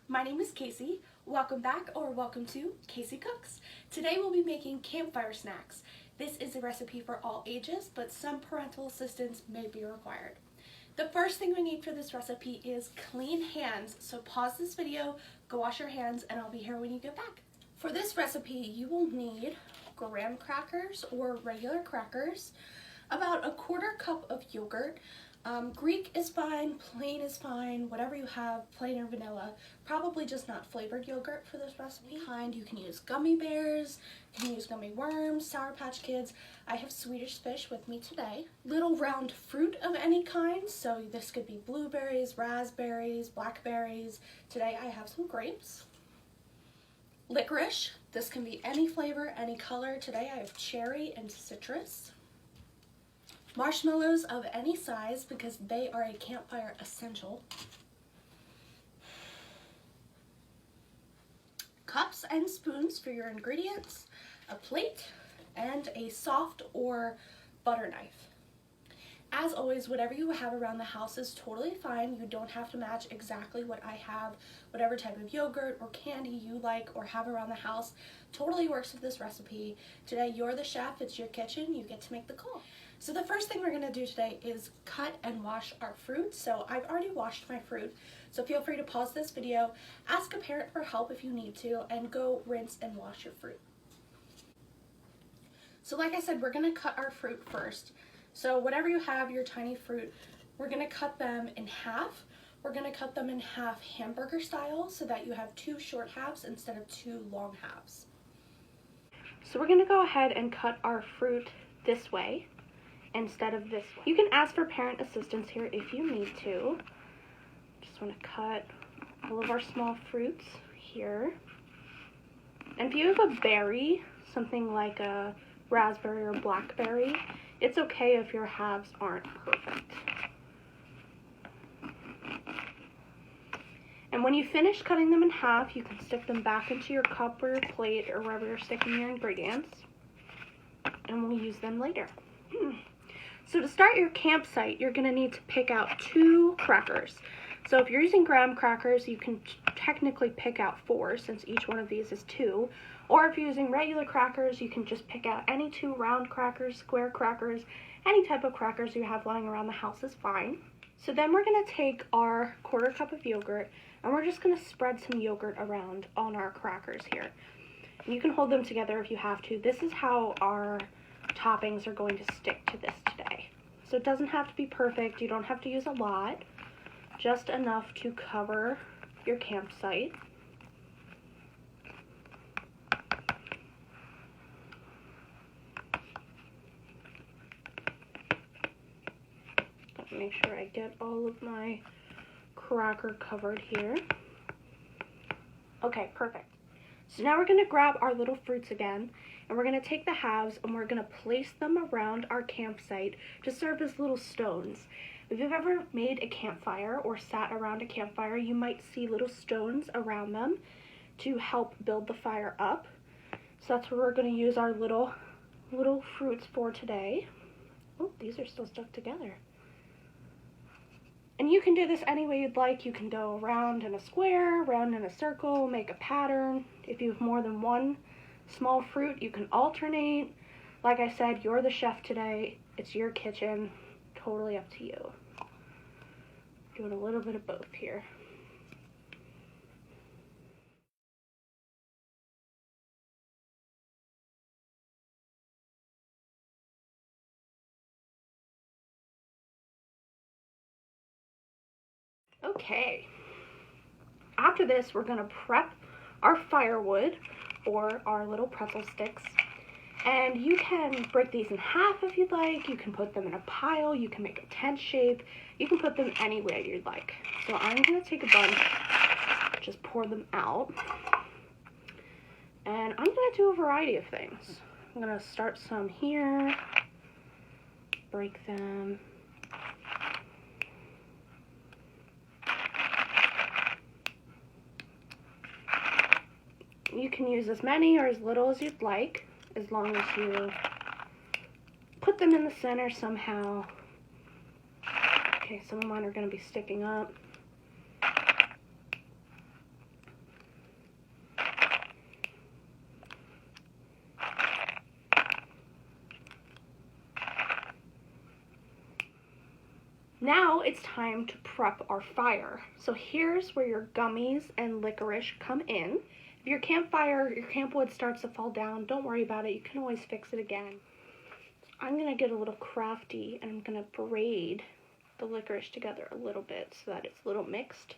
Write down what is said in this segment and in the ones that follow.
My name is Casey. Welcome back or welcome to Casey Cooks. Today we'll be making campfire snacks. This is a recipe for all ages, but some parental assistance may be required. The first thing we need for this recipe is clean hands, so pause this video, go wash your hands, and I'll be here when you get back. For this recipe, you will need graham crackers or regular crackers, about a quarter cup of yogurt. Greek is fine, plain is fine, whatever you have, plain or vanilla. Probably just not flavored yogurt for this recipe. You can use gummy bears, you can use gummy worms, Sour Patch Kids. I have Swedish fish with me today. Little round fruit of any kind, so this could be blueberries, raspberries, blackberries. Today I have some grapes. Licorice, this can be any flavor, any color. Today I have cherry and citrus. Marshmallows of any size because they are a campfire essential. Cups and spoons for your ingredients, a plate, and a soft or butter knife. As always, whatever you have around the house is totally fine. You don't have to match exactly what I have. Whatever type of yogurt or candy you like or have around the house totally works with this recipe. Today, you're the chef, it's your kitchen, you get to make the call. So the first thing we're gonna do today is cut and wash our fruit. So I've already washed my fruit, so feel free to pause this video, ask a parent for help if you need to, and go rinse and wash your fruit. So like I said, we're gonna cut our fruit first. So whatever you have, your tiny fruit, we're gonna cut them in half. We're gonna cut them in half hamburger style so that you have 2 short halves instead of 2 long halves. So we're gonna go ahead and cut our fruit this way instead of this way. You can ask for parent assistance here if you need to. Just wanna cut all of our small fruits here. And if you have a berry, something like a raspberry or blackberry, it's okay if your halves aren't perfect. And when you finish cutting them in half, you can stick them back into your cup or your plate or wherever you're sticking your ingredients, and we'll use them later. So to start your campsite, you're going to need to pick out 2 crackers. So if you're using graham crackers, you can technically pick out 4 since each one of these is 2. Or if you're using regular crackers, you can just pick out any 2 round crackers, square crackers, any type of crackers you have lying around the house is fine. So then we're going to take our quarter cup of yogurt and we're just going to spread some yogurt around on our crackers here. And you can hold them together if you have to. This is how our toppings are going to stick to this today. So it doesn't have to be perfect. You don't have to use a lot, just enough to cover your campsite. Make sure I get all of my cracker covered here. Okay, perfect. So now we're going to grab our little fruits again, and we're going to take the halves and we're going to place them around our campsite to serve as little stones. If you've ever made a campfire or sat around a campfire, you might see little stones around them to help build the fire up. So that's what we're going to use our little fruits for today. Oh, these are still stuck together. And you can do this any way you'd like. You can go around in a square, around in a circle, make a pattern. If you have more than one small fruit, you can alternate. Like I said, you're the chef today. It's your kitchen. Totally up to you. Doing a little bit of both here. Okay, after this we're going to prep our firewood or our little pretzel sticks, and you can break these in half if you'd like. You can put them in a pile, you can make a tent shape, you can put them any way you'd like. So I'm going to take a bunch, just pour them out, and I'm going to do a variety of things. I'm going to start some here, break them. You can use as many or as little as you'd like, as long as you put them in the center somehow. Okay, some of mine are going to be sticking up. Now it's time to prep our fire. So here's where your gummies and licorice come in. If your campfire, your camp wood starts to fall down, don't worry about it. You can always fix it again. I'm going to get a little crafty and I'm going to braid the licorice together a little bit so that it's a little mixed.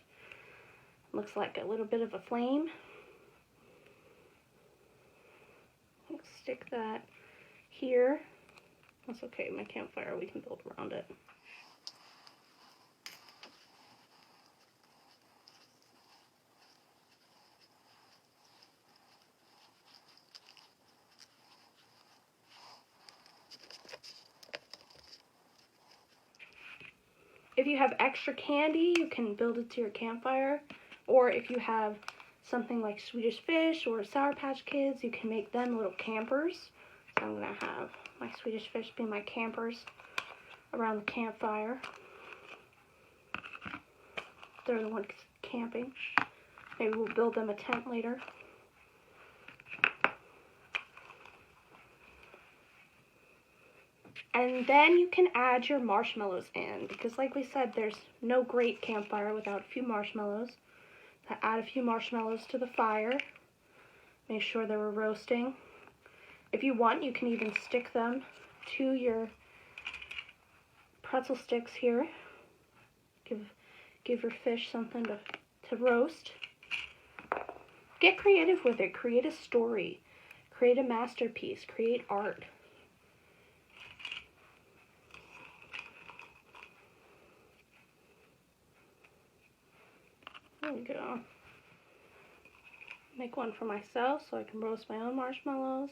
Looks like a little bit of a flame. Let's stick that here. That's okay, my campfire, we can build around it. If you have extra candy, you can build it to your campfire. Or if you have something like Swedish Fish or Sour Patch Kids, you can make them little campers. So I'm going to have my Swedish Fish be my campers around the campfire. They're the ones camping. Maybe we'll build them a tent later. And then you can add your marshmallows in, because like we said, there's no great campfire without a few marshmallows. Add a few marshmallows to the fire. Make sure they were roasting. If you want, you can even stick them to your pretzel sticks here. Give your fish something to roast. Get creative with it. Create a story. Create a masterpiece. Create art. There we go. Make one for myself so I can roast my own marshmallows.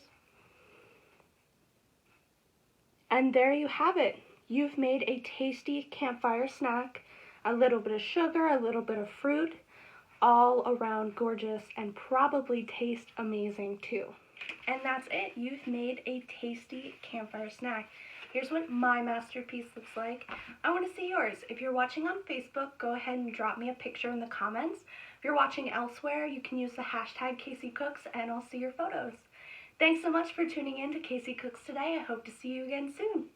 And there you have it. You've made a tasty campfire snack. A little bit of sugar, a little bit of fruit, all around gorgeous and probably taste amazing too. And that's it. You've made a tasty campfire snack. Here's what my masterpiece looks like. I want to see yours. If you're watching on Facebook, go ahead and drop me a picture in the comments. If you're watching elsewhere, you can use the hashtag KCCooks and I'll see your photos. Thanks so much for tuning in to KC Cooks today. I hope to see you again soon.